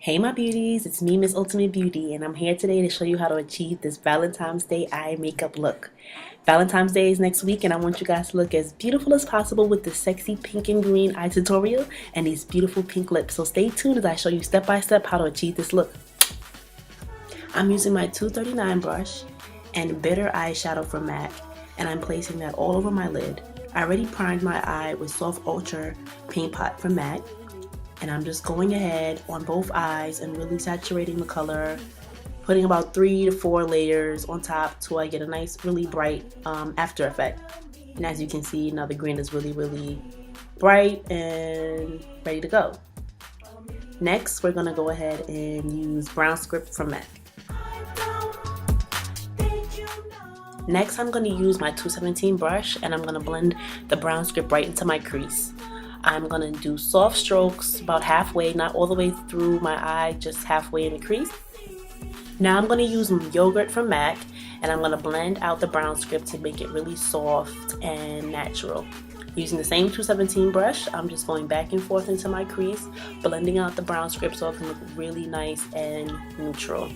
Hey my beauties, it's me, Miss Ultimate Beauty, and I'm here today to show you how to achieve this Valentine's Day eye makeup look. Valentine's Day is next week and I want you guys to look as beautiful as possible with this sexy pink and green eye tutorial and these beautiful pink lips. So stay tuned as I show you step by step how to achieve this look. I'm using my 239 brush and Bitter eyeshadow from MAC, and I'm placing that all over my lid. I already primed my eye with Soft Ultra Paint Pot from MAC. And I'm just going ahead on both eyes and really saturating the color, putting about 3 to 4 layers on top till I get a nice, really bright after effect. And as you can see, now the green is really bright and ready to go. Next, we're gonna go ahead and use Brown Script from MAC. Next, I'm gonna use my 217 brush and I'm gonna blend the brown script right into my crease. I'm gonna do soft strokes about halfway, not all the way through my eye, just halfway in the crease. Now I'm gonna use Yogurt from MAC and I'm gonna blend out the brown script to make it really soft and natural. Using the same 217 brush, I'm just going back and forth into my crease, blending out the brown script so it can look really nice and neutral.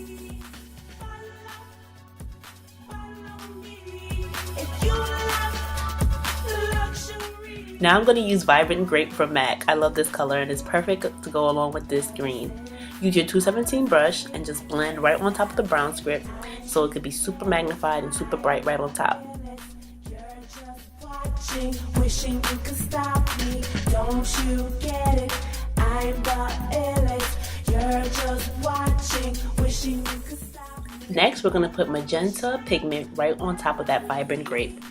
Now I'm going to use Vibrant Grape from MAC. I love this color and it's perfect to go along with this green. Use your 217 brush and just blend right on top of the brown script so it could be super magnified and super bright right on top. Next, we're going to put magenta pigment right on top of that Vibrant Grape.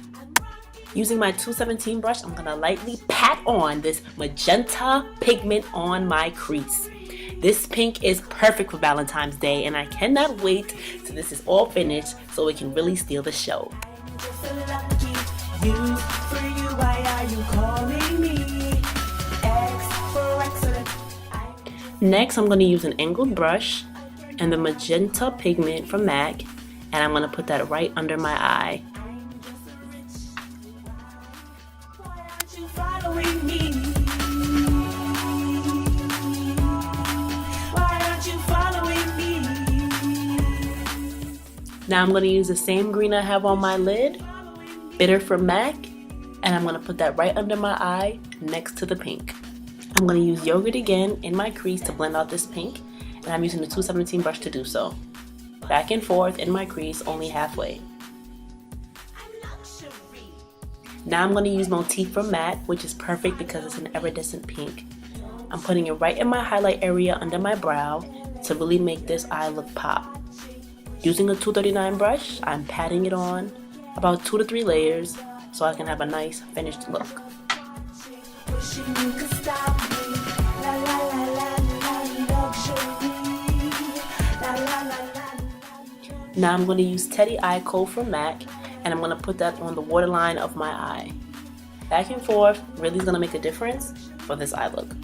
Using my 217 brush, I'm gonna lightly pat on this magenta pigment on my crease. This pink is perfect for Valentine's Day and I cannot wait till this is all finished so it can really steal the show. Next, I'm gonna use an angled brush and the magenta pigment from MAC and I'm gonna put that right under my eye. Now I'm going to use the same green I have on my lid, Bitter from MAC, and I'm going to put that right under my eye next to the pink. I'm going to use Yogurt again in my crease to blend out this pink, and I'm using the 217 brush to do so. Back and forth in my crease, only halfway. Now I'm going to use Motif from MAC, which is perfect because it's an iridescent pink. I'm putting it right in my highlight area under my brow to really make this eye look pop. Using a 239 brush, I'm patting it on about 2 to 3 layers so I can have a nice finished look. Now I'm going to use Teddy Eye Kohl from MAC and I'm going to put that on the waterline of my eye. Back and forth really is going to make a difference for this eye look.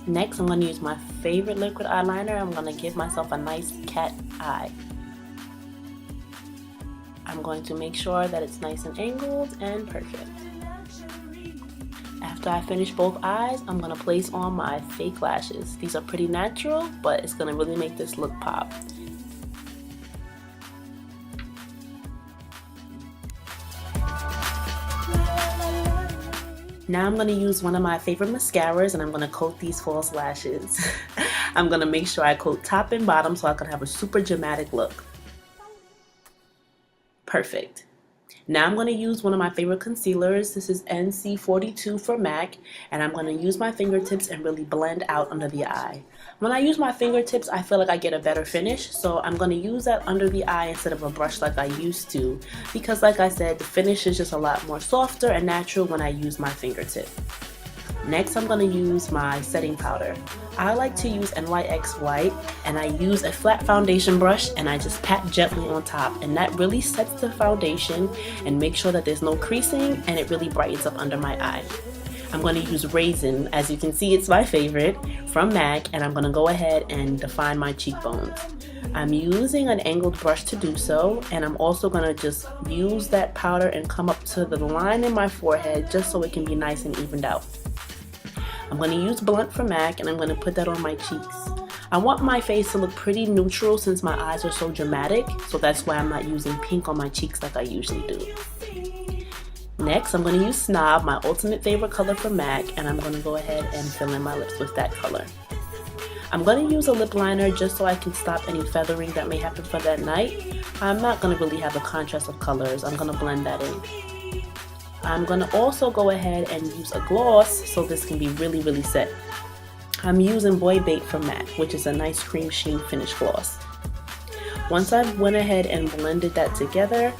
Next, I'm going to use my favorite liquid eyeliner. I'm going to give myself a nice cat eye. I'm going to make sure that it's nice and angled and perfect. After I finish both eyes, I'm going to place on my fake lashes. These are pretty natural, but it's going to really make this look pop. Now I'm going to use one of my favorite mascaras and I'm going to coat these false lashes. I'm going to make sure I coat top and bottom so I can have a super dramatic look. Perfect. Now I'm going to use one of my favorite concealers. This is NC42 for MAC, and I'm going to use my fingertips and really blend out under the eye. When I use my fingertips, I feel like I get a better finish, so I'm going to use that under the eye instead of a brush like I used to, because like I said, the finish is just a lot more softer and natural when I use my fingertip. Next, I'm going to use my setting powder. I like to use NYX White, and I use a flat foundation brush and I just pat gently on top, and that really sets the foundation and makes sure that there's no creasing and it really brightens up under my eye. I'm going to use Raisin. As you can see, it's my favorite from MAC, and I'm going to go ahead and define my cheekbones. I'm using an angled brush to do so, and I'm also going to just use that powder and come up to the line in my forehead just so it can be nice and evened out. I'm going to use Blunt from MAC, and I'm going to put that on my cheeks. I want my face to look pretty neutral since my eyes are so dramatic, so that's why I'm not using pink on my cheeks like I usually do. Next, I'm going to use Snob, my ultimate favorite color from MAC, and I'm going to go ahead and fill in my lips with that color. I'm going to use a lip liner just so I can stop any feathering that may happen for that night. I'm not going to really have a contrast of colors. I'm going to blend that in. I'm going to also go ahead and use a gloss so this can be really set. I'm using Boy Bait from MAC, which is a nice cream sheen finish gloss. Once I went ahead and blended that together,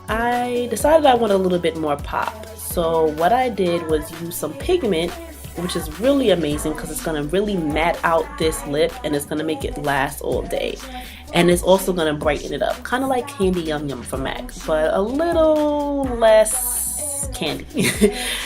I decided I want a little bit more pop. So what I did was use some pigment, which is really amazing because it's going to really matte out this lip and it's going to make it last all day. And it's also going to brighten it up, kind of like Candy Yum Yum from MAC, but a little less candy.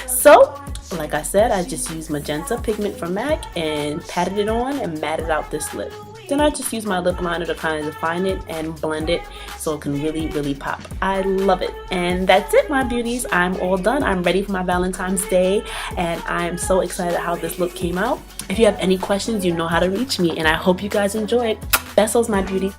So, like I said, I just used magenta pigment from MAC and patted it on and matted out this lip. Then I just use my lip liner to kind of define it and blend it so it can really pop. I love it. And that's it, my beauties. I'm all done. I'm ready for my Valentine's Day, and I'm so excited how this look came out. If you have any questions, you know how to reach me, and I hope you guys enjoyed. Besos, my beauty.